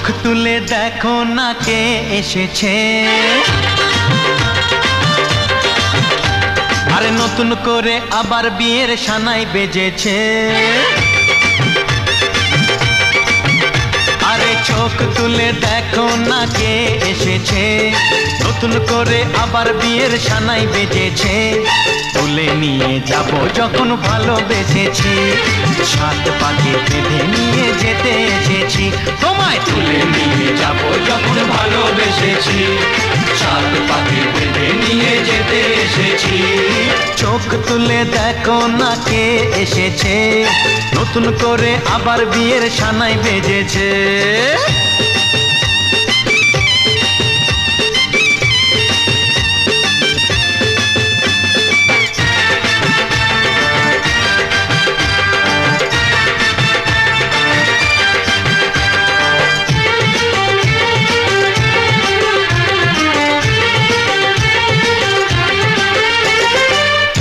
চোখ তুলে দেখো না কে এসেছে, আরে নতুন করে আবার বিয়ের সানাই বেজেছে। আরে চোখ তুলে দেখো না কে এসেছে, নতুন করে আবার বিয়ের সানাই বেজেছে। তুলে নিয়ে যাব যখন ভালোবেসেছি, সাত পাকে বেঁধে নিয়ে যেতে এসেছি। তোমায় তুলে নিয়ে যাব যখন ভালোবেসেছি, সাত পাকে বেঁধে নিয়ে যেতে এসেছি। চোখ তুলে দেখো না কে এসেছে, নতুন করে আবার বিয়ের সানাই বেজেছে।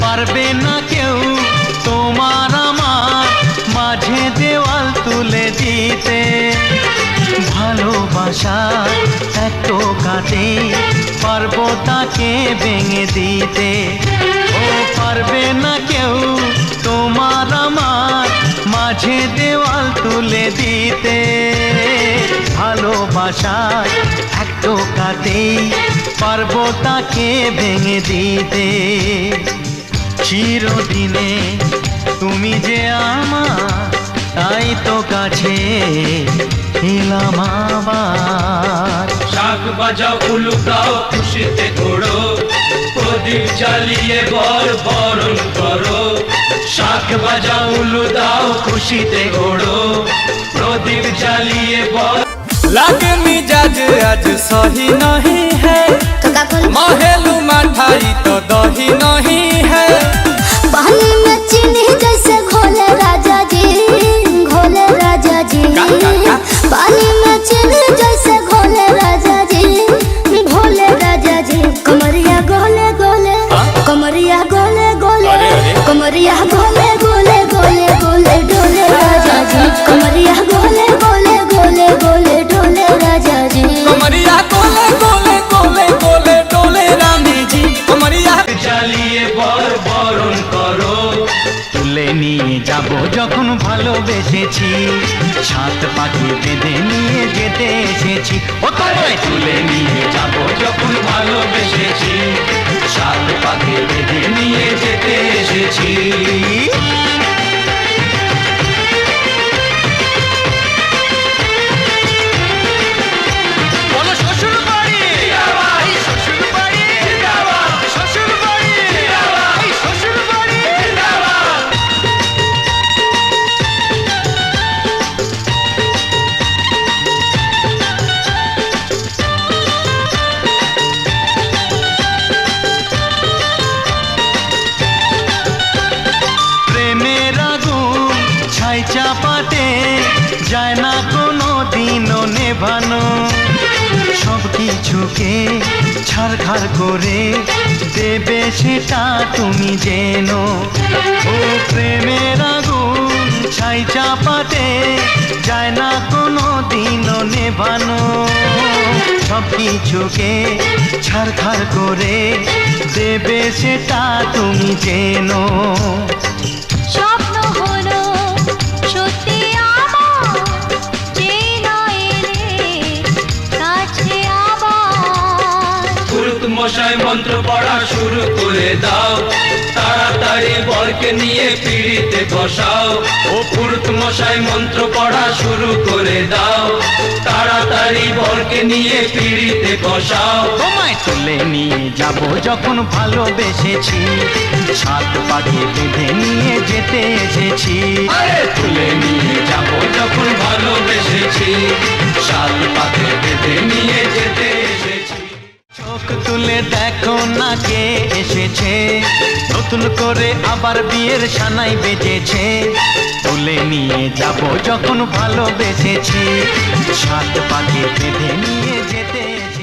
পারবে না কেউ তোমার আমার মাঝে দেওয়াল তুলে দিতে, ভালোবাসা এত কাটে পারবো তাকে ভেঙে দিতে। ও পারবে না কেউ তোমার আমার মাঝে দেওয়াল তুলে দিতে, ভালোবাসা এত কাটে পারবো তাকে ভেঙে দিতে। চিরদিনে তুমি যে আমার, তাই তো কাছে এলাম আবার। শাক বাজাও উলুকাও খুশিতে ঘোড়ো, প্রদীপ জ্বালিয়ে বরণ করো। শাক বাজাও উলু দাও খুশিতে ঘোড়ো, প্রদীপ জ্বালিয়ে लागे मिजाज आज सही नहीं है, महलू मठाई तो दही नहीं है। पानी में चीनी जैसे घोले राजा जी, घोले राजा जी। पानी में चीनी जैसे घोले राजा जी, घोले राजा जी। कमरिया गोले गोले, कमरिया गोले गोले, कमरिया गोले गोले गोले गोले डोले राजा जी। कमरिया गोले गोले गोले गोले डोले राजा जी। कमरिया गोले गोले गोले गोले डोले रानी जी। कमरिया জ্বালিয়ে বরণ করো। তুলে নিয়ে যাব যখন ভালোবেসেছি, সাত পাখি বেঁধে নিয়ে যেতে এসেছি। ও তোমায় তুলে নিয়ে যাব যখন ভালোবেসেছি, সাত পাকে বেঁধে নিয়ে যেতে এসেছি। চাপাতে যায় না কোনো দিনও নেভানো, সব কিছুকে ছারখার করে দেবে সেটা তুমি জেনো। ও প্রেমের আগুন ছাই চাপাতে যায় না কোনো দিনও নেভানো, সব কিছুকে ছারখার করে দেবে সেটা তুমি জেনো। স্বপ্ন হলো সত্যি আমার, যেই নয় এলে কাছে আবার। পুরুত মশাই মন্ত্র পড়া শুরু করে দাও, তাড়াতাড়ি বরকে নিয়ে পিড়িতে বসাও। ও পুরুত মশাই মন্ত্র পড়া শুরু করে দাও, তাড়াতাড়ি বরকে নিয়ে পিড়িতে বসাও। তোমায় তুলে নিয়ে যাব যখন ভালোবেসেছি, সাত পাকে বেঁধে নিয়ে যেতে এসেছি। আরে তুলে নিয়ে যাব যখন ভালোবেসেছি, সাত পাকে বেঁধে নিয়ে যেতে এসেছি। চোখ তুলে দেখো না কে এসেছে, নতুন করে আবার বিয়ের সানাই বেজেছে। তুলে নিয়ে যাব যখন ভালোবেসেছি, সাত পাকে বেঁধে নিয়ে যেতে এসেছি।